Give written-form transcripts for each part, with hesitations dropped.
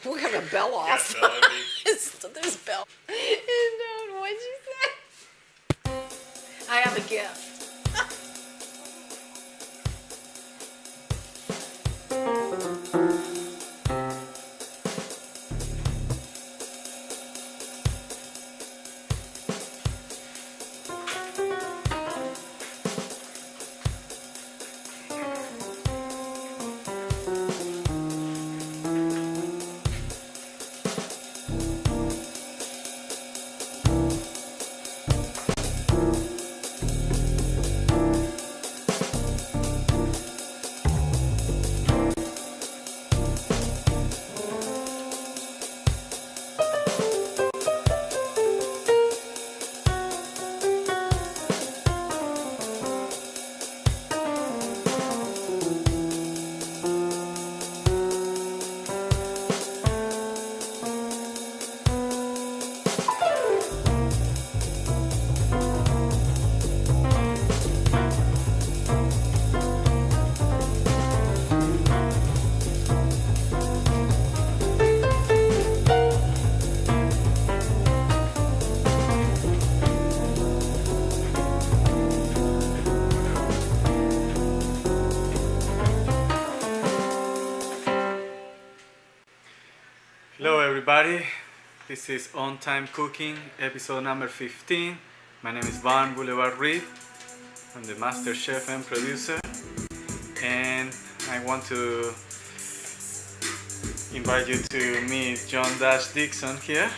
We got a bell off. Yeah, bell There's bell. And what'd you say? I have a gift. Hello everybody, this is On Time Cooking, episode number 15. My name is Van Boulevard Reed. I'm the master chef and producer, and I want to invite you to meet John Dash Dixon here.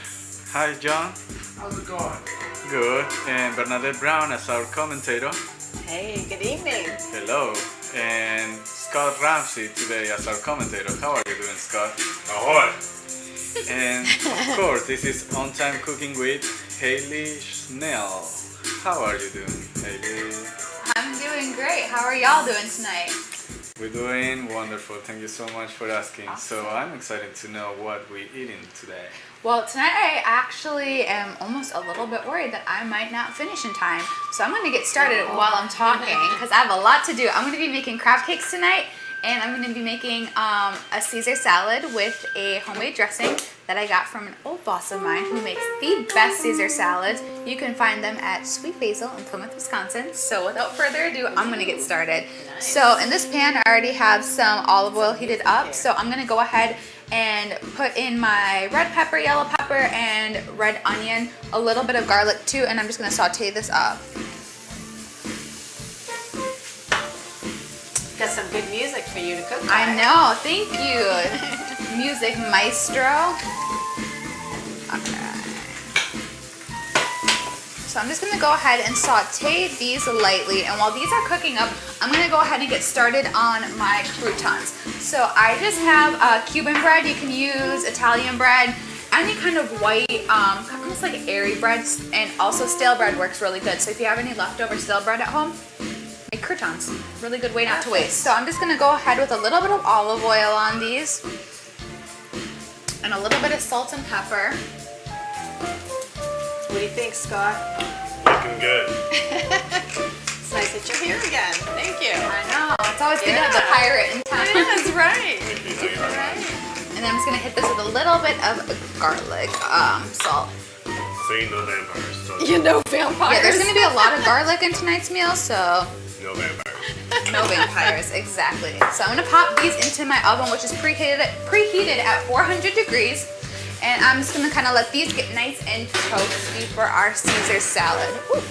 Hi John. How's it going? Good. And Bernadette Brown as our commentator. Hey, good evening. Hello. And Scott Ramsey today as our commentator. How are you doing, Scott? Ahoy! And of course, this is On Time Cooking with Hayley Schnell. How are you doing, Hayley? I'm doing great. How are y'all doing tonight? We're doing wonderful. Thank you so much for asking. Awesome. So I'm excited to know what we're eating today. Well, tonight I actually am almost a little bit worried that I might not finish in time. So I'm going to get started while I'm talking because I have a lot to do. I'm going to be making crab cakes tonight, and I'm going to be making a Caesar salad with a homemade dressing that I got from an old boss of mine who makes the best Caesar salads. You can find them at Sweet Basil in Plymouth, Wisconsin. So without further ado, I'm going to get started. So in this pan, I already have some olive oil heated up. So I'm going to go ahead and put in my red pepper, yellow pepper, and red onion, a little bit of garlic too, and I'm just going to saute this up. Got some good music for you to cook by. I know, thank you, music maestro. Okay. So I'm just gonna go ahead and saute these lightly, and while these are cooking up, I'm gonna go ahead and get started on my croutons. So I just have Cuban bread. You can use Italian bread, any kind of white, almost like airy bread, and also stale bread works really good. So if you have any leftover stale bread at home, make croutons. Really good way not to waste. So I'm just gonna go ahead with a little bit of olive oil on these, and a little bit of salt and pepper. What do you think, Scott? Looking good. It's nice that you're here again. Thank you. I know, it's always good to have the pirate in town. Yeah, that's right. And then I'm just gonna hit this with a little bit of garlic, salt. See, no vampires. So You know vampires. Yeah, there's gonna be a lot of garlic in tonight's meal, so no vampires. no vampires, exactly. So I'm gonna pop these into my oven, which is preheated at 400 degrees. And I'm just gonna kind of let these get nice and toasty for our Caesar salad. Woo.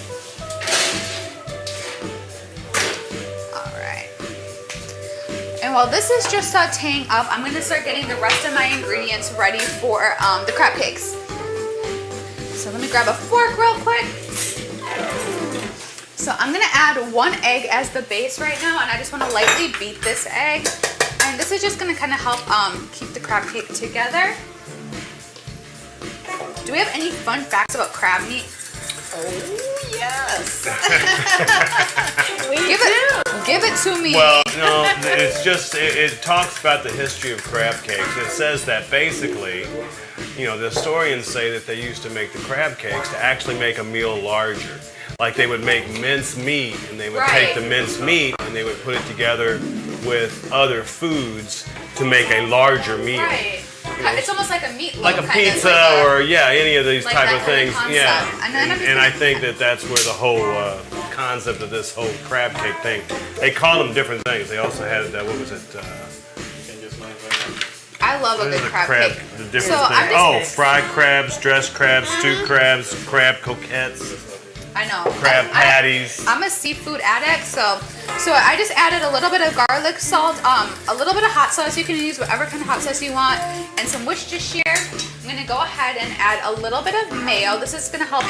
All right. And while this is just sauteing up, I'm gonna start getting the rest of my ingredients ready for the crab cakes. So let me grab a fork real quick. So I'm gonna add 1 egg as the base right now, and I just wanna lightly beat this egg. And this is just gonna kind of help keep the crab cake together. Do we have any fun facts about crab meat? Oh, yes. Give it to me. Well, no, it's just, it talks about the history of crab cakes. It says that basically, you know, the historians say that they used to make the crab cakes to actually make a meal larger. Like they would make minced meat, and they would take the minced meat and they would put it together with other foods to make a larger meal. Right. It's almost like a meatloaf. like a kind of, pizza like or any of these like type that of kind of things. concept. Yeah, And then I'm just and gonna- I think that that's where the whole concept of this whole crab cake thing. They call them different things. They also had what was it? I love a What is good the crab cake. The different So I'm things. just- Fried crabs, dressed crabs, stewed crabs, crab croquettes, I know. crab patties. I'm a seafood addict, so I just added a little bit of garlic salt, a little bit of hot sauce. You can use whatever kind of hot sauce you want, and some Worcestershire. I'm gonna go ahead and add a little bit of mayo. This is gonna help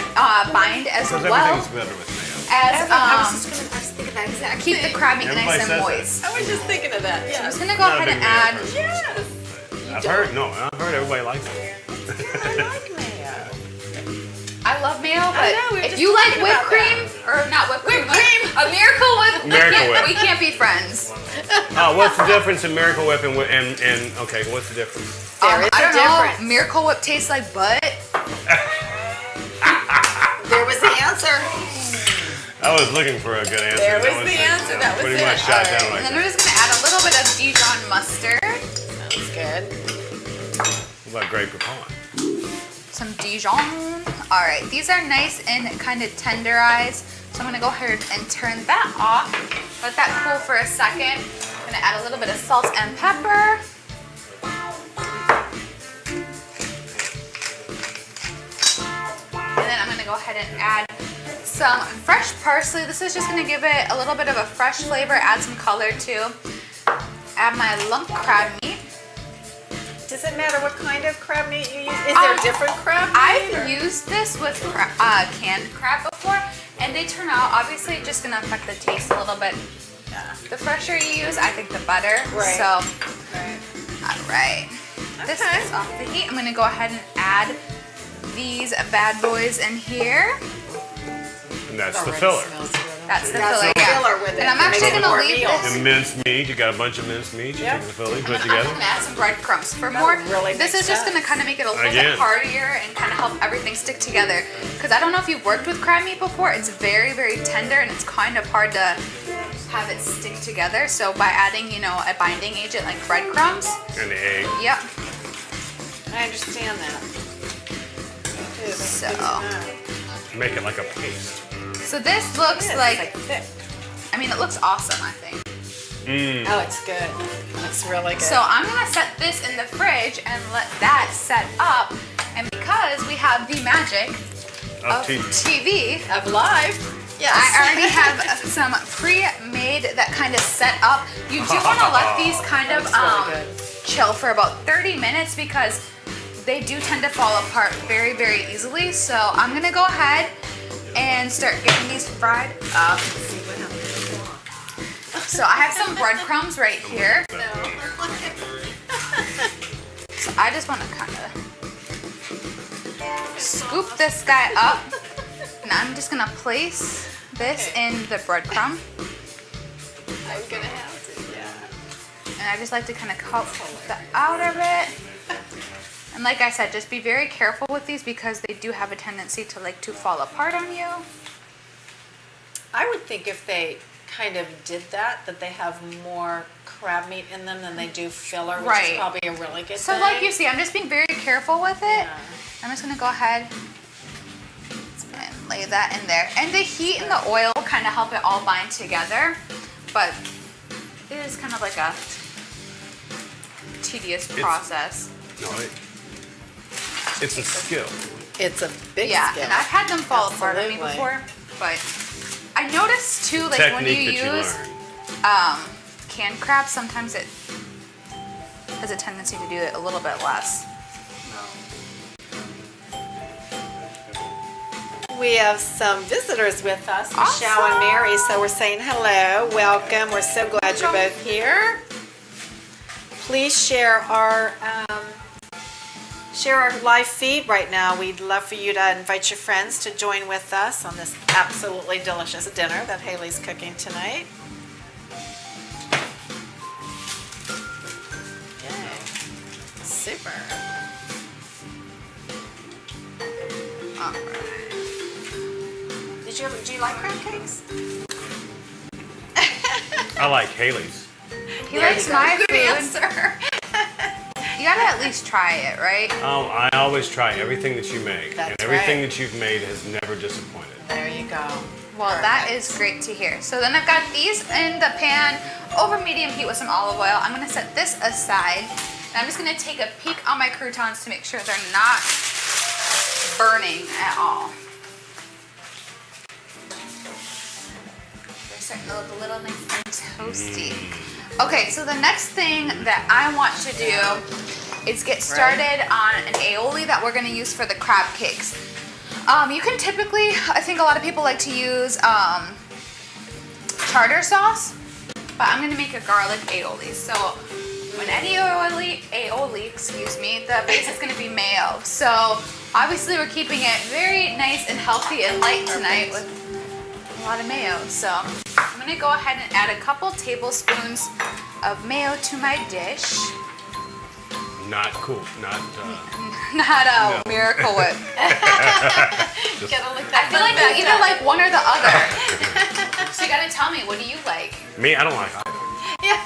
bind as Because well everything's better with mayo. as I was thinking that exact keep the thing. crab meat Everybody nice and says that. moist. I was just thinking of that. I'm Yeah. just gonna go Not a ahead big and mayo add person. Yes. I've heard everybody likes it. I like mayo. I love mayo, I but know, we were if just you like talking whipped about cream, or not whipped cream, a Miracle Whip, Miracle Whip. we can't be friends. Oh, what's the difference in Miracle Whip and okay, what's the difference? There is I a don't difference. know. Miracle Whip tastes like butt. There was the answer. I was looking for a good answer. There That was the answer. That was pretty it. much shot All right. down like And then that. we're just gonna add a little bit of Dijon mustard, Sounds good. What about grape Poupon? some Dijon. All right, these are nice and kind of tenderized. So I'm gonna go ahead and turn that off. Let that cool for a second. I'm gonna add a little bit of salt and pepper. And then I'm gonna go ahead and add some fresh parsley. This is just gonna give it a little bit of a fresh flavor, add some color too. Add my lump crab meat. Does it matter what kind of crab meat you use? Is there different crab meat? I've used this with canned crab before, and they turn out, obviously, just gonna affect the taste a little bit. Yeah. The fresher you use, I think the better. Right. So, Right. all right. This Okay. is off the heat. I'm gonna go ahead and add these bad boys in here. And that's the Already filler. smells good. That's the That's filler, the yeah. filler with it. And I'm It makes actually it gonna more leave meal. this. The minced meat, you got a bunch of minced meat. You Yep. take the filler, you put it I'm together. gonna add some breadcrumbs for That more. really This makes is just gonna sense. kind of make it a little Again. bit heartier and kind of help everything stick together. Because I don't know if you've worked with crab meat before, it's very, very tender and it's kind of hard to have it stick together. So by adding, a binding agent like breadcrumbs, And the egg. yep. I understand that. Me too. That's So. good to know. Make it like a paste. So this looks It's like, thick. it looks awesome, I think. Oh, it's good. It's really good. So I'm gonna set this in the fridge and let that set up. And because we have the magic Of of TV. TV, of live. Yes. I already have some pre-made that kind of set up. You do want to let these kind of That's really good. chill for about 30 minutes because they do tend to fall apart very, very easily. So I'm gonna go ahead and start getting these fried up. See what happens. So I have some breadcrumbs right here. So I just want to kind of scoop this guy up. And I'm just gonna place this in the breadcrumb. I'm gonna have to, yeah. And I just like to kind of cut the outer bit. And like I said, just be very careful with these because they do have a tendency to fall apart on you. I would think if they kind of did that they have more crab meat in them than they do filler, which Right. is probably a really good So thing. like you see, I'm just being very careful with it. Yeah. I'm just gonna go ahead and lay that in there. And the heat and the oil kind of help it all bind together. But it is kind of like a tedious process. No, it's a skill. It's a big Yeah, skill. and I've had them fall apart on me Absolutely. before. But I noticed too, like when you Technique that you use learn. canned crab, sometimes it has a tendency to do it a little bit less. We have some visitors with us, Awesome. Michelle and Mary, so we're saying hello, welcome. We're so glad you're both here. Please share our live feed right now. We'd love for you to invite your friends to join with us on this absolutely delicious dinner that Hayley's cooking tonight. Yay. Super. All right. Do you like crab cakes? I like Hayley's. He likes my Good food. answer. He gotta at least try it, right? I always try everything that you make, That's and everything right. that you've made has never disappointed. There you go. Well, that is great to hear. So then I've got these in the pan over medium heat with some olive oil. I'm gonna set this aside, and I'm just gonna take a peek on my croutons to make sure they're not burning at all. They're starting to look a little nice and toasty. Okay, so the next thing that I want to do is get started on an aioli that we're gonna use for the crab cakes. You can typically, I think a lot of people like to use tartar sauce, but I'm gonna make a garlic aioli. So when any aioli, excuse me, the base is gonna be mayo. So obviously we're keeping it very nice and healthy and light tonight with a lot of mayo. So I'm gonna go ahead and add a couple tablespoons of mayo to my dish. Not cool. Not. Not a Miracle Whip. Gotta look I that feel like back you either up. like one or the other. So you gotta tell me, what do you like? Me, I don't like either. Yeah.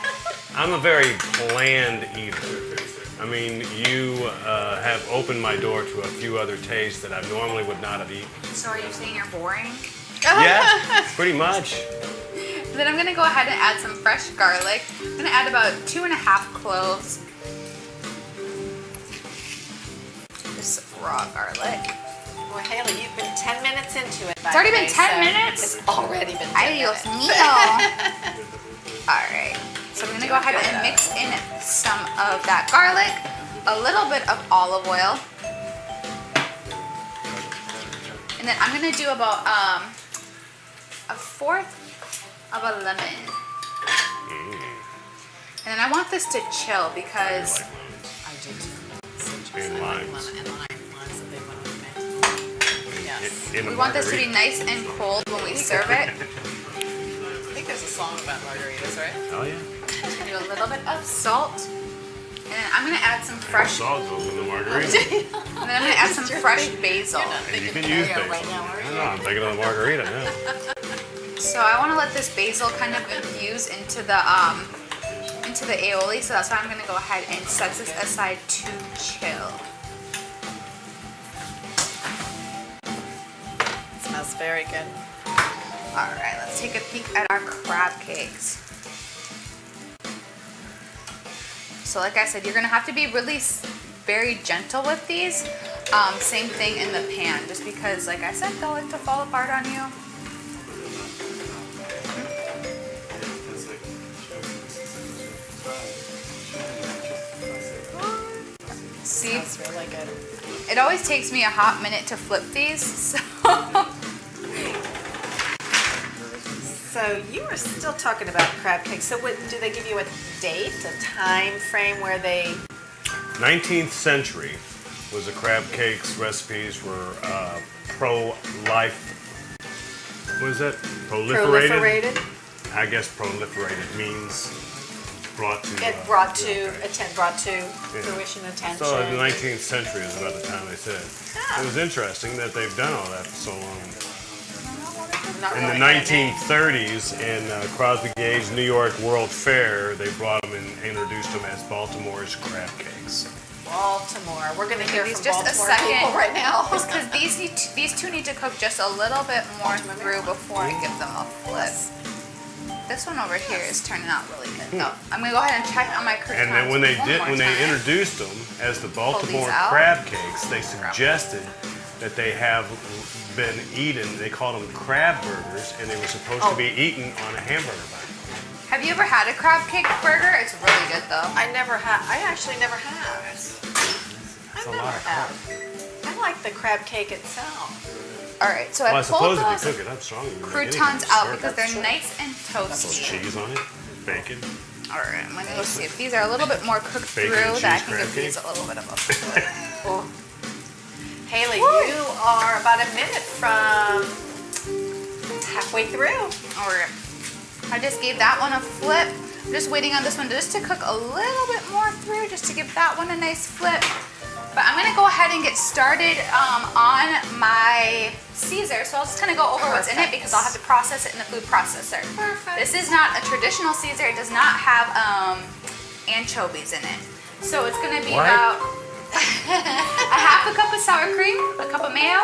I'm a very bland eater. I mean, you have opened my door to a few other tastes that I normally would not have eaten. So are you saying you're boring? Yeah, pretty much. Then I'm gonna go ahead and add some fresh garlic. I'm gonna add about 2.5 cloves. Just raw garlic. Well, Hayley, you've been 10 minutes into it. It's already been 10 minutes? It's already been 10 Adios minutes. mio. Alright, so I'm gonna go ahead and mix in some of that garlic, a little bit of olive oil, and then I'm gonna do about 1/4 of a lemon. And then I want this to chill because I do too. And limes. And lime's a big one with me. Yes. In a we want this to be margarita. nice and cold when we serve it. I think there's a song about margaritas, right? Oh yeah. Just gonna do a little bit of salt, and then I'm gonna add some fresh. Salt goes in the margarita. And then I'm gonna add some fresh basil. And you can use basil. right now, are I you? know, I'm thinking of the margarita now. So I want to let this basil kind of infuse into the aioli. So that's why I'm gonna go ahead and set this aside to chill. Smells very good. All right, let's take a peek at our crab cakes. So like I said, you're gonna have to be really very gentle with these. Same thing in the pan, just because, like I said, they'll like to fall apart on you. See, Smells really good. it always takes me a hot minute to flip these, so. So you were still talking about crab cakes. So what, do they give you a date, a time frame where they... 19th century was the crab cakes recipes were pro-life. What is that? Proliferated? I guess proliferated means brought to. It brought to fruition, attention. So the 19th century is about the time they said. It was interesting that they've done all that for so long. Not In the really. 1930s, in Crosby Gage New York World Fair, they brought them and introduced them as Baltimore's crab cakes. Baltimore. We're going to hear These from just a Baltimore second. people right now. Just because these two need to cook just a little bit more through before I give them a flip. This one over here is turning out really good. Oh, I'm gonna go ahead and check on my croutons. And then when they one more time. introduced them as the Baltimore out. crab cakes, they suggested that they have been eaten. They called them crab burgers, and they were supposed to be eaten on a hamburger bun. Have you ever had a crab cake burger? It's really good though. I actually never have. I a never lot of have. I like the crab cake itself. All right, so Well, I I pulled suppose if you those cook it up strong, you can make croutons anything out serve. because they're nice and Little toasty. cheese on it, bacon. All right, I'm gonna go see if these are a little bit more cooked Bacon and through. That I cheese can crab give these cake? a little bit of a flip. Haley, you are about a minute from halfway through. All right, I just gave that one a flip. I'm just waiting on this one just to cook a little bit more through, just to give that one a nice flip. But I'm gonna go ahead and get started on my Caesar. So I'll just kind of go over what's in it because I'll have to process it in the food processor. Perfect. This is not a traditional Caesar. It does not have anchovies in it. So it's gonna be What? about a half a cup of sour cream, a cup of mayo,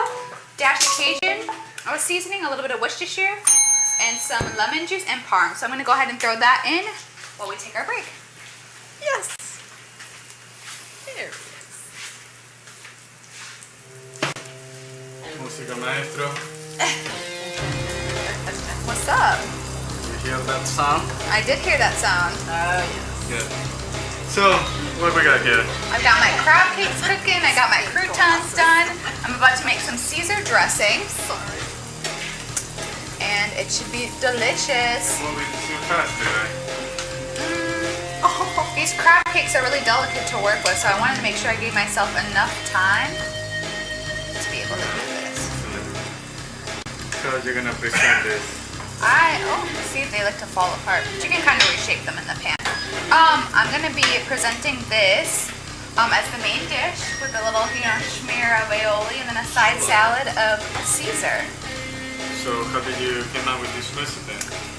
dash of Cajun, I was seasoning, a little bit of Worcestershire, and some lemon juice and parm. So I'm gonna go ahead and throw that in while we take our break. Yes. There it is. Música maestro. What's up? You hear that sound? I did hear that sound. Oh, yes. Good. So, what we got here? I've got my crab cakes cooking, I got my croutons done. I'm about to make some Caesar dressing. And it should be delicious. What we too fast today? These crab cakes are really delicate to work with, so I wanted to make sure I gave myself enough time to be able to do this. So you're gonna present this. See, they like to fall apart. But you can kind of reshape them in the pan. I'm gonna be presenting this as the main dish with a little, schmear of aioli and then a side salad of Caesar. So how did you come up with this recipe?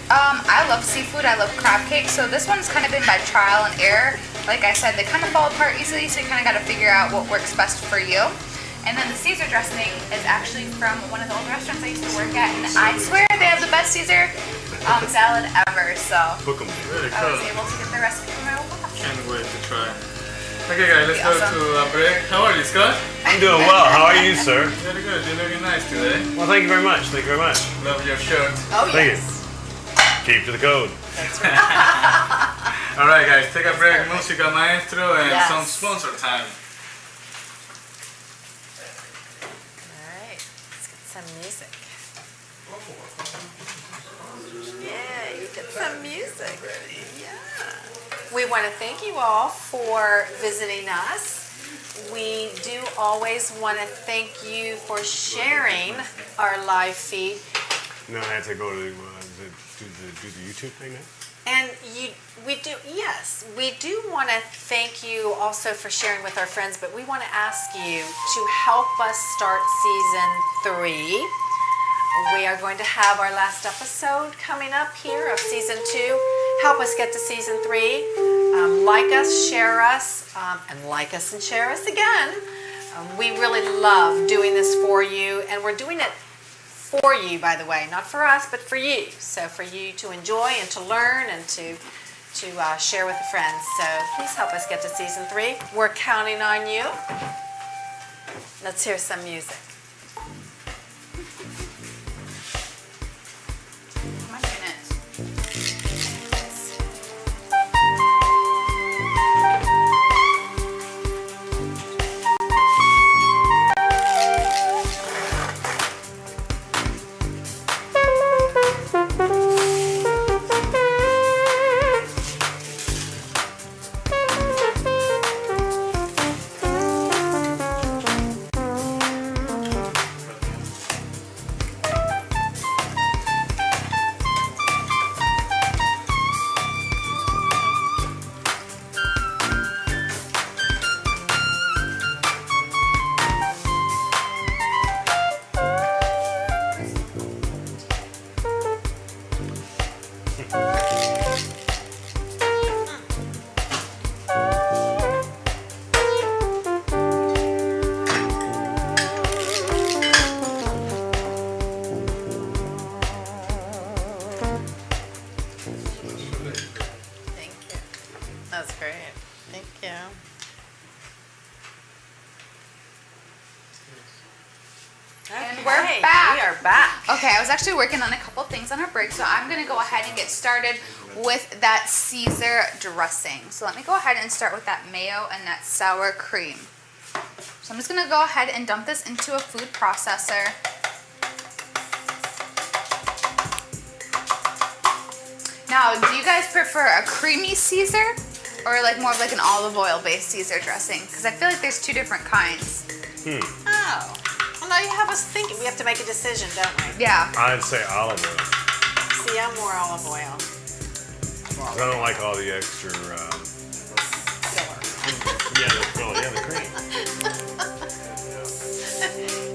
I love seafood, I love crab cakes, so this one's kind of been by trial and error. Like I said, they kind of fall apart easily, so you kind of got to figure out what works best for you. And then the Caesar dressing is actually from one of the old restaurants I used to work at, and I swear they have the best Caesar salad ever, so Book 'em. Very I was cool. able to get the recipe from my old boss. Can't wait to try. Okay guys, let's go Awesome. to a break. How are you, Scott? I'm doing well. How are you, sir? Very good. You're looking nice today. Well, thank you very much. Thank you very much. Love your shirt. Oh, Thank yes. Keep to the code. All right, guys, take a break. Música maestro and Yes. some sponsor time. All right, let's get some music. Yeah, you get some music. Yeah. We want to thank you all for visiting us. We do always want to thank you for sharing our live feed. No, I had to go to do the YouTube thing now. And we do want to thank you also for sharing with our friends, but we want to ask you to help us start season 3. We are going to have our last episode coming up here of season 2. Help us get to season 3. Like us, share us, and like us and share us again. We really love doing this for you, and we're doing it for you, by the way, not for us, but for you. So for you to enjoy and to learn and to share with friends. So please help us get to season 3. We're counting on you. Let's hear some music. My goodness. Thank you. That's great. Thank you. And we're Okay, back. We are back. Okay, I was actually working on a couple things on our break, so I'm gonna go ahead and get started with that Caesar dressing. So let me go ahead and start with that mayo and that sour cream. So I'm just gonna go ahead and dump this into a food processor. Now, do you guys prefer a creamy Caesar or like more of like an olive oil based Caesar dressing? Because I feel like there's two different kinds. Oh. Well, now you have us thinking. We have to make a decision, don't we? Yeah. I'd say olive oil. See, I'm more olive oil. 'Cause I don't like all the extra. The cream.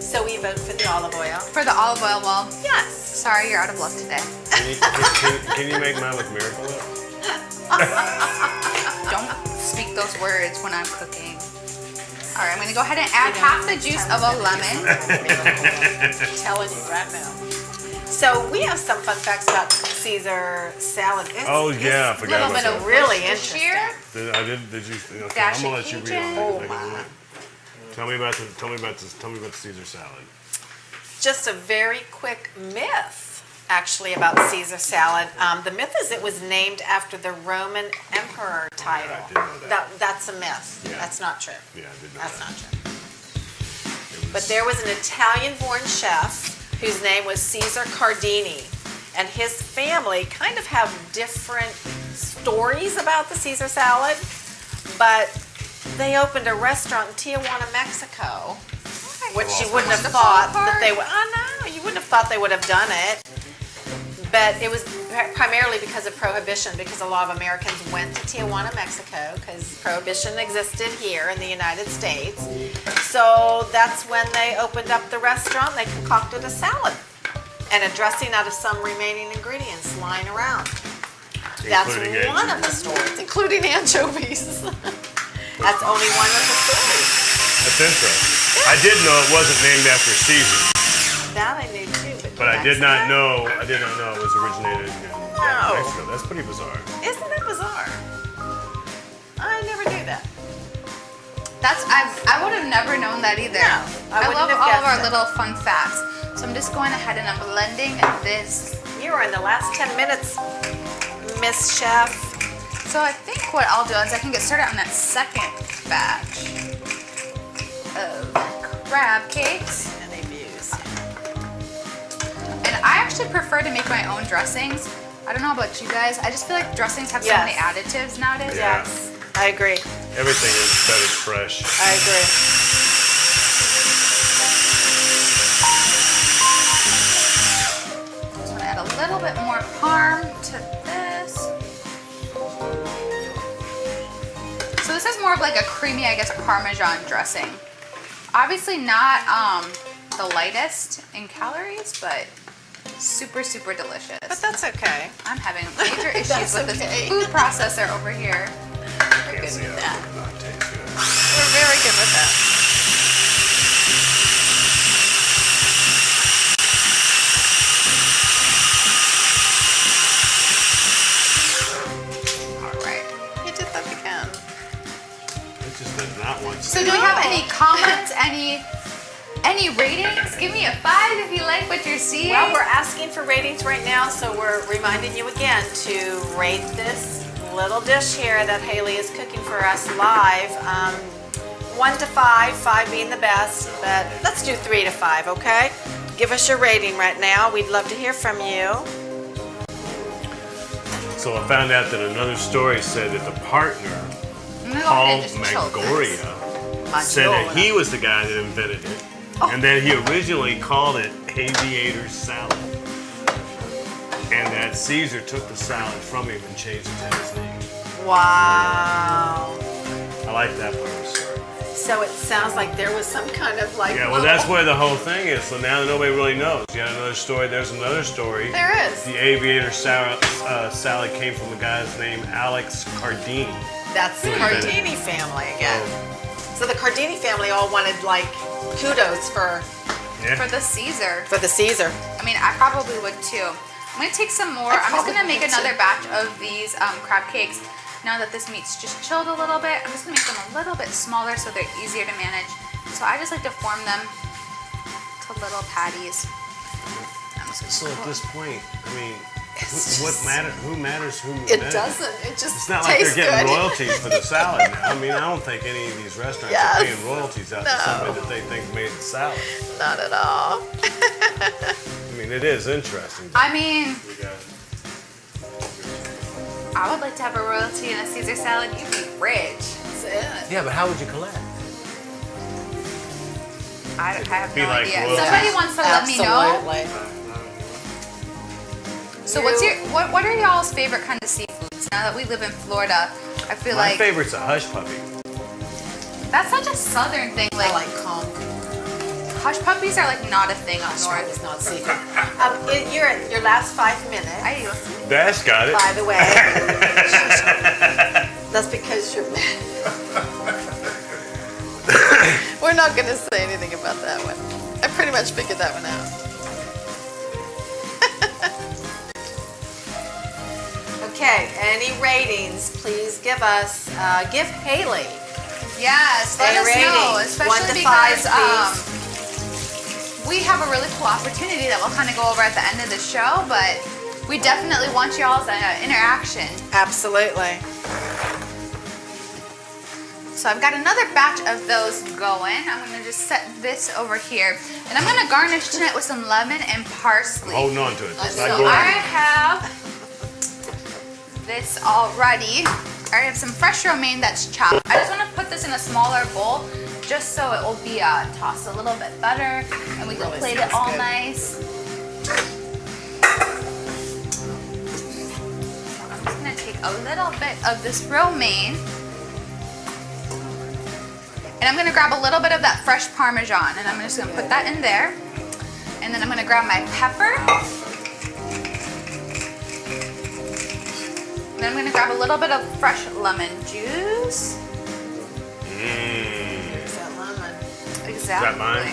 So we vote for the olive oil. For the olive oil, well, Yes. sorry, you're out of luck today. Can you make mine with Miracle Whip? Don't speak speak those words when I'm cooking. All right, I'm gonna go ahead and add half the juice of a lemon. I'm telling you right now. So we have some fun facts about Caesar salad. Oh yeah, I forgot little about bit of that. really Worcestershire. interesting. Did you? Okay, Dash I'm gonna of let you read Cajun. on that. Oh, my. Tell me about the Caesar salad. Just a very quick myth, actually, about Caesar salad. The myth is it was named after the Roman emperor title. I did know that. That's a myth. Yeah. That's not true. Yeah, I did know That's that. not true. But there was an Italian-born chef whose name was Caesar Cardini, and his family kind of have different stories about the Caesar salad, but they opened a restaurant in Tijuana, Mexico, which you wouldn't have thought that they would. Oh no, you wouldn't have thought they would have done it. But it was primarily because of Prohibition, because a lot of Americans went to Tijuana, Mexico, because Prohibition existed here in the United States. So that's when they opened up the restaurant. They concocted a salad and a dressing out of some remaining ingredients lying around. That's Including one of the stories, including anchovies. That's only one of the stories. That's interesting. I did know it wasn't named after Caesar, That I knew too. but I did not know it was originated in No. Mexico. That's pretty bizarre. Isn't that bizarre? I never knew that. I would have never known that either. No, I I wouldn't love have all of guessed our it. little fun facts. So I'm just going ahead and I'm blending this. You are in the last 10 minutes, Miss Chef. So I think what I'll do is I can get started on that second batch of crab cakes. Any views? And I actually prefer to make my own dressings. I don't know about you guys. I just feel like dressings have so Yes. many additives nowadays. Yeah. Yes, I agree. Everything is better fresh. I agree. Just want to add a little bit more parm to this. So this is more of like a creamy, I guess, Parmesan dressing. Obviously not the lightest in calories, but super, super delicious. But that's okay. I'm having major issues That's with okay. this food processor over here. We're good See with how that. it would not taste good. We're very good with that. All right. You did that again. It just does not want to. So do we have any comments, any ratings? Give me a 5 if you like what you're seeing. Well, we're asking for ratings right now, so we're reminding you again to rate this little dish here that Hayley is cooking for us live. 1 to 5, 5 being the best, but let's do 3 to 5, okay? Give us your rating right now. We'd love to hear from you. So I found out that another story said that the partner, I'm gonna go Paul ahead and just chill this. Magnolia, said that he was the guy that invented it, and that he originally called it aviator salad, and that Caesar took the salad from him and changed it to his name. Wow. I like that part of the story. So it sounds like there was some kind of like. Yeah, well, that's where the whole thing is. So now nobody really knows. You got another story. There's another story. There is. The aviator salad came from a guy's named Alex Cardini. That's the invented it. Cardini family again. So the Cardini family all wanted like kudos for For the Caesar. the Caesar. I mean, I probably would too. I'm gonna take some more. I'm just gonna make another batch of these crab cakes. Now that this meat's just chilled a little bit, I'm just gonna make them a little bit smaller so they're easier to manage. So I just like to form them to little patties. I'm just So gonna at this point, I mean, It's what just- matter? Who matters? Who It matters? doesn't. It just It's not like they're tastes getting good. royalties for the salad now. I mean, I don't think any of these restaurants Yes. are paying royalties out to No. somebody that they think made the salad. Not at all. I mean, it is interesting. I mean, I would like to have a royalty in a Caesar salad. You'd be rich. That's it. Yeah, but how would you collect? I have Be no like idea. royalty. Somebody wants to let me know. Absolutely. So what are y'all's favorite kind of seafoods? Now that we live in Florida, I feel My like favorite's a hush puppy. that's such a southern thing. I Like like conch. hush puppies are like not a thing up North north. is not seafood. You're at your last 5 minutes. I do. Dash got it. By the way, that's because you're We're not going to say anything about that one. I pretty much figured that one out. Okay, any ratings, please give us, give Hayley Yes, let a us rating. know, 1 especially to 5, because please. we have a really cool opportunity that we'll kind of go over at the end of the show, but we definitely want y'all's interaction. Absolutely. So I've got another batch of those going. I'm gonna just set this over here. And I'm gonna garnish tonight with some lemon and parsley. Holding on to it. It's not So going I anywhere. have this already. I have some fresh romaine that's chopped. I just wanna put this in a smaller bowl just so it will be tossed a little bit better and we can Really plate it smells all good. nice. I'm just gonna take a little bit of this romaine. And I'm gonna grab a little bit of that fresh Parmesan and I'm just gonna put that in there. And then I'm gonna grab my pepper. And then I'm gonna grab a little bit of fresh lemon juice. Here's that lemon. Exactly. Is that mine?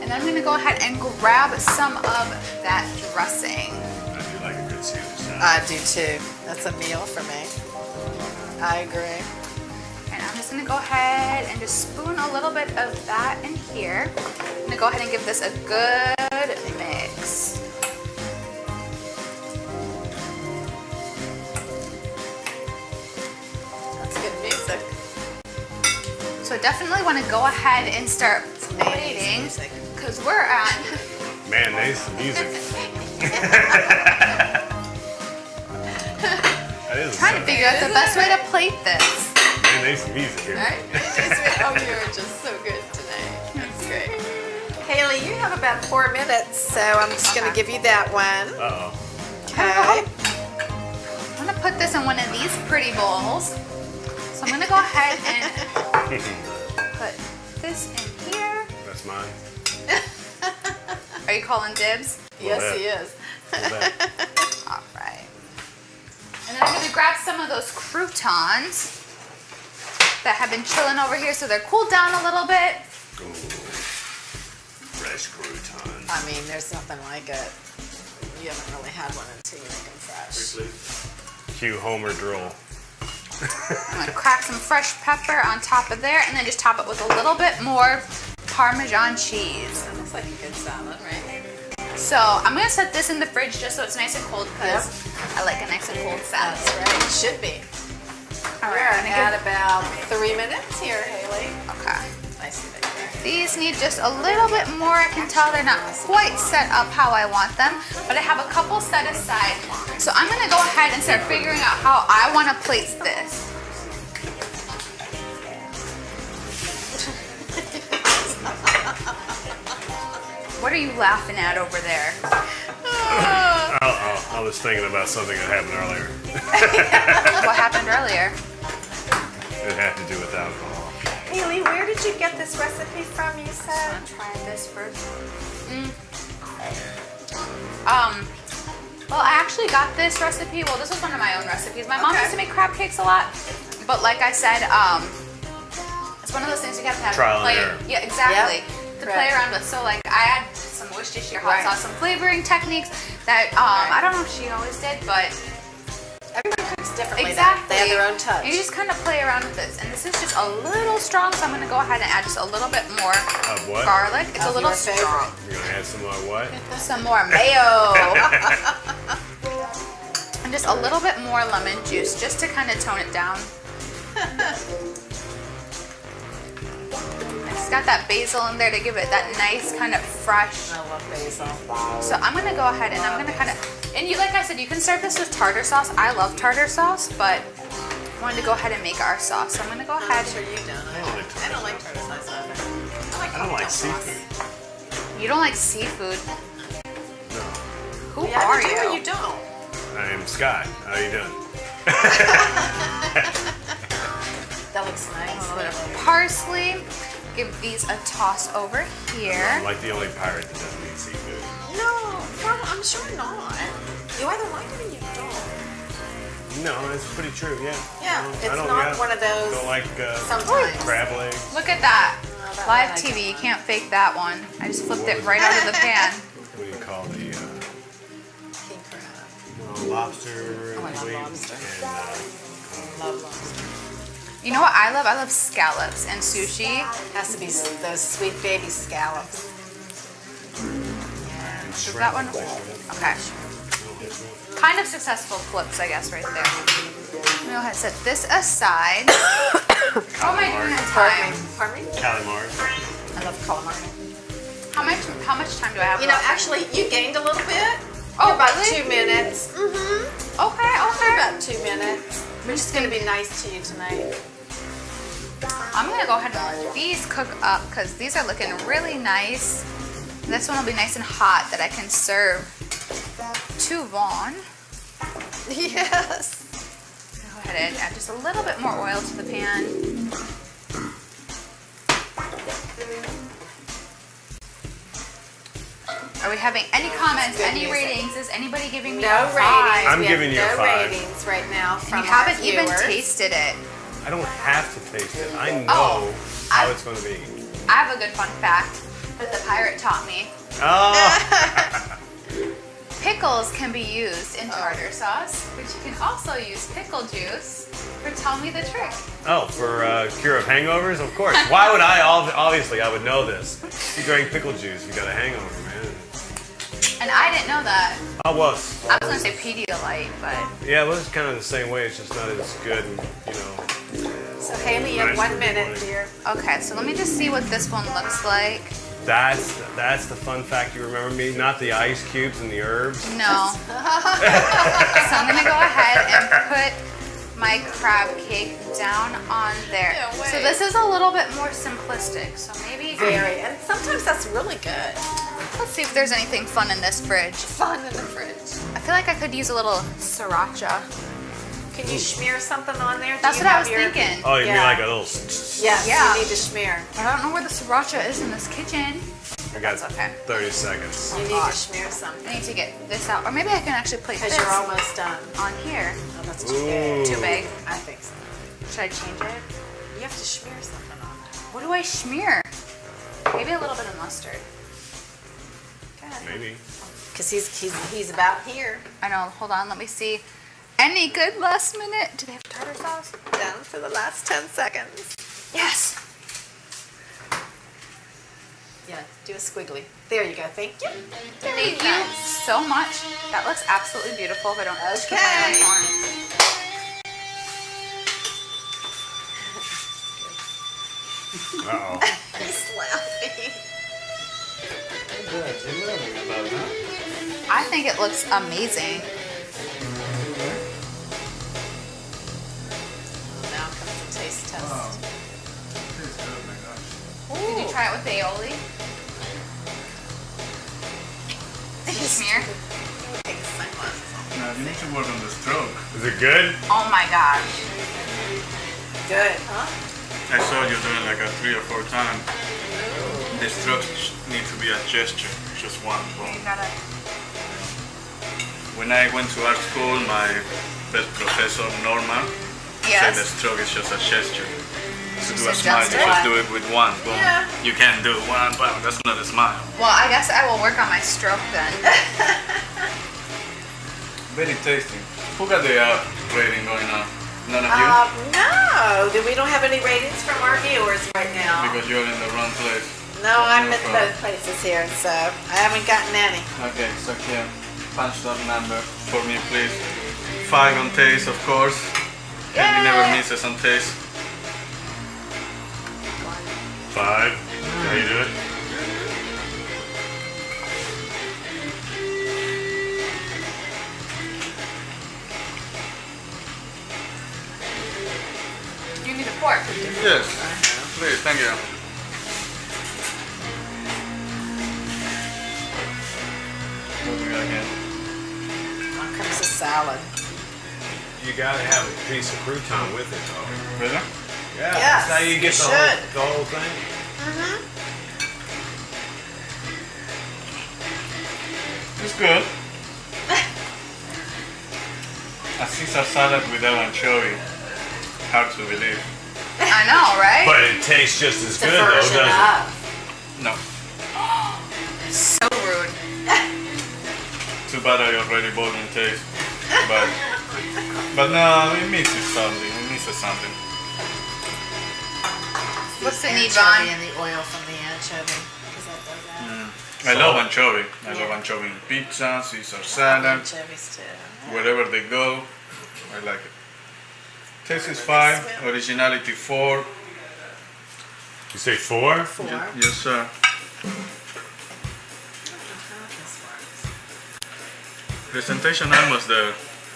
And then I'm gonna go ahead and grab some of that dressing. I do like a good Caesar salad. I do too. That's a meal for me. I agree. And I'm just gonna go ahead and just spoon a little bit of that in here. I'm gonna go ahead and give this a good mix. That's good music. So I definitely wanna go ahead and start plating music. because we're at Man, there's some music. That is trying to figure out the best way to plate this. Man, there's some music here. Right? Oh, you're just so good tonight. That's great. Hayley, you have about 4 minutes, so I'm just going to Okay. give you that one. Uh-oh. Okay. I'm gonna put this in one of these pretty bowls. So I'm gonna go ahead and put this in here. That's mine. Are you calling dibs? Yes, bit. he is. All right. And then I'm gonna grab some of those croutons that have been chilling over here so they're cooled down a little bit. Ooh. Fresh croutons. I mean, there's nothing like it. You haven't really had one until you make them fresh. Cue Homer drool. I'm gonna crack some fresh pepper on top of there and then just top it with a little bit more Parmesan cheese. That looks like a good salad, right? So I'm gonna set this in the fridge just so it's nice and cold because I like a nice and cold salad. That's right. It should be. All We're right, I'm gonna at about 3 minutes here, Hayley. okay. Nice and big there. These need just a little bit more. I can tell they're not quite set up how I want them, but I have a couple set aside. So I'm gonna go ahead and start figuring out how I wanna place this. What are you laughing at over there? Uh-oh. I was thinking about something that happened earlier. What happened earlier? It had to do with alcohol. Hayley, where did you get this recipe from, you said? I'm trying this first. Well, I actually got this recipe. Well, this was one of my own recipes. My mom Okay. used to make crab cakes a lot, but like I said, it's one of those things you have to have Trial and play. error. Yeah, exactly. To play Correct. around with. So like I add some Worcestershire hot Right. sauce, some flavoring techniques that I don't know if she always did, but Everybody cooks differently. exactly. They have their own touch. You just kind of play around with this, and this is just a little strong, so I'm gonna go ahead and add just a little bit more Of what? garlic. It's a Of little your favorite. strong. You're gonna add some more what? Some more mayo. And just a little bit more lemon juice just to kind of tone it down. It's got that basil in there to give it that nice kind of fresh. I love basil. So I'm gonna go ahead and I'm gonna kind of, and you, like I said, you can serve this with tartar sauce. I love tartar sauce, but I wanted to go ahead and make our sauce. So I'm gonna go ahead. I'm sure you don't. I don't like I don't like tartar sauce either. I I don't like cocktail sauce. seafood. You don't like seafood. No. Who Yeah, are you do you? or you don't. I am Scott. How you doing? That looks A nice. little bit of parsley. Give these a toss over here. I'm like the only pirate that doesn't eat seafood. No, well, I'm sure not. You either like it or you don't. No, it's pretty true. Yeah. Yeah, No, it's I don't, not one of those. Don't like Sometimes. crab legs. Look at that. that Live one I TV, you can't fake that one. I just flipped it right out of the pan. What do you call the King crab. lobster? Oh, I love wings lobster. and Love lobster. You know what I love? I love scallops and sushi. Has to be those sweet baby scallops. Is that one? Okay. Kind of successful flips, I guess, right there. I'm gonna go ahead and set this aside. How am I doing on time? Pardon me? calamari. I love calamari. How much time do I have You know, left? actually, you gained a little bit. Oh, about really? 2 minutes. Okay, okay. About 2 minutes. We're just gonna be nice to you tonight. I'm gonna go ahead and let these cook up because these are looking really nice. This one will be nice and hot that I can serve to Vaughn. Yes. Go ahead and add just a little bit more oil to the pan. Are we having any comments, Good any music. ratings? Is anybody giving me No a 5? ratings. I'm We giving you a have no 5. ratings right now from You haven't our even viewers. tasted it. I don't have to taste it. I know Oh, how it's going to be. I have a good fun fact that the pirate taught me. Oh, Pickles can be used in tartar sauce, but you can also use pickle juice for Tell Me the Trick. for cure of hangovers, of course. Why would I? Obviously, I would know this. You drank pickle juice, you got a hangover, man. And I didn't know that. I I was gonna say Pedialyte, but Yeah, well, it's kind of the same way. It's just not as good, and So Hayley, you have Nice 1 for minute, morning. dear. okay. So let me just see what this one looks like. that's the fun fact you remember me, not the ice cubes and the herbs. No. So I'm gonna go ahead and put my crab cake down on there. Yeah, So wait. this is a little bit more simplistic. So maybe Very, and sometimes that's really good. let's see if there's anything fun in this fridge. Fun in the fridge. I feel like I could use a little sriracha. Can you smear something on there? Do That's you what I have was your- thinking. Oh, you mean Yeah. like a little? Yes, Yeah. you need to smear. I don't know where the sriracha is in this kitchen. I got That's okay. 30 seconds. You need to gosh. smear something I need to get this out, or maybe I can actually place because this you're almost done. on here. Oh, that's too big. Too big. I think so. Should I change it? You have to smear something on it. What do I smear? Maybe a little bit of mustard. Good. Maybe. Because he's about here. I know. Hold on. Let me see. Any good last minute? Do they have tartar sauce? Down to the last 10 seconds. Yes. Yeah, do a squiggly. There you go. Thank you. Thank you so much. That looks absolutely beautiful. If I don't scoop my own Okay. corn. Uh-oh. He's laughing. I think it looks amazing. Now comes the taste test. Did you try it with the aioli? Did you smear? Now you need to work on the stroke. Is it good? Oh my gosh. Good, huh? I saw you doing like a 3 or 4 times. The strokes need to be a gesture, just one. You gotta. When I went to art school, my best professor, Norma, said the Yes. stroke is just a gesture. To do a Just smile, you adjust it. just do it with one. Boom. Yeah. You can't do one, but that's not a smile. Well, I guess I will work on my stroke then. Very tasty. Who got the rating going on? None of you? No, we don't have any ratings from our viewers right now. Because you're in the wrong place. No, I'm No at problem. both places here, so I haven't gotten any. Okay, so here, punch that number for me, please. 5 on taste, of course. Candy never misses on taste. 5. Can you do it? You need a fork. Yes, please, thank you. What do we got here? Here comes the salad. You gotta have a piece of crouton with it, though. Really? Yeah, Yes, that's how you get you the should. whole thing. It's good. a Caesar salad without anchovy. Hard to believe. I know, right? But it tastes just as It's a good though, version doesn't it? of. No. So rude. Too bad I already bought in taste. But no, it misses something. It misses something. What's the need, Anchovy Vaughn? and the oil from the anchovy. Because that does that. I love anchovy. I Yeah. love anchovy in pizza, Caesar salad, Anchovies too. wherever they go. I like it. Taste is fine. Originality 4. You say 4? 4. Yes, sir. Presentation almost there.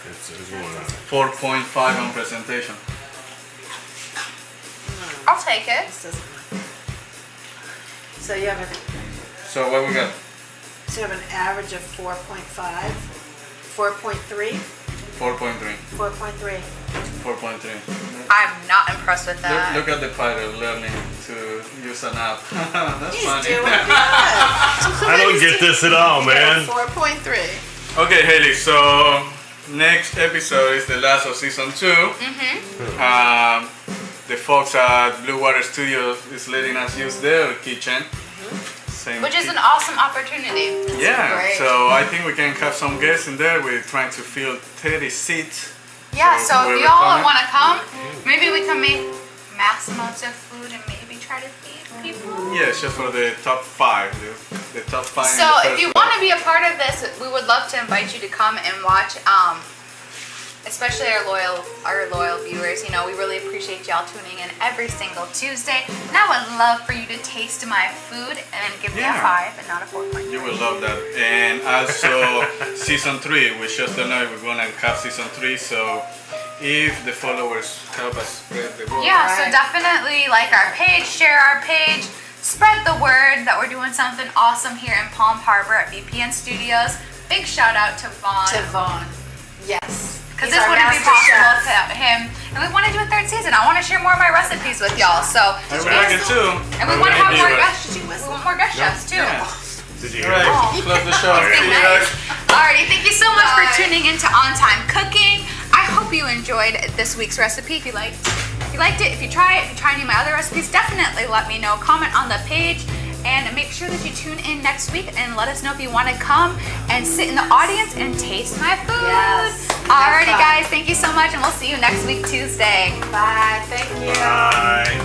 It's one. 4.5 on presentation. I'll take it. This doesn't matter. So you have So what we got? an average of 4.5, 4.3, 4.3. 4.3. 4.3. I'm not impressed with that. Look at the pilot learning to use an app. That's He's funny. doing good. I don't get this at all, man. 4.3. Okay, Hayley, so next episode is the last of season 2. The folks at Blue Water Studios is letting us use their kitchen. Same Which is ki- an awesome opportunity. Yeah, great. so I think we can have some guests in there. We're trying to fill 30 seats. Yeah, So so if whoever y'all coming- want to come, maybe we can make mass amounts of food and maybe try to feed people. Yeah, just for the top 5. The top 5. in So the if first you row. want to be a part of this, we would love to invite you to come and watch. Especially our loyal viewers. You know, we really appreciate y'all tuning in every single Tuesday. And I would love for you to taste my food and give me a Yeah. 5 and not a 4.5. You will love that. And also season 3, we just don't know if we're gonna have season 3, so if the followers help us spread the word. Yeah, so Right. definitely like our page, share our page, spread the word that we're doing something awesome here in Palm Harbor at VPN Studios. Big shout out to Vaughn. To Vaughn. Yes. Because He's this our wouldn't be master possible chef. without him. And we want to do a 3rd season. I want to share more of my recipes with y'all. So, I would like it too. and we I want to would have more like it. guests. We want more guest chefs too. Yeah. Did you hear Alright, that? close the show. See you Nice. guys. Alrighty, thank you so much Bye. for tuning into On Time Cooking. I hope you enjoyed this week's recipe. If you liked it, if you try any of my other recipes, definitely let me know. Comment on the page. And make sure that you tune in next week and let us know if you want to come and sit in the audience and taste my food. Yes. Alrighty, Have fun. guys. Thank you so much, and we'll see you next week, Tuesday. Bye. Thank you. Bye.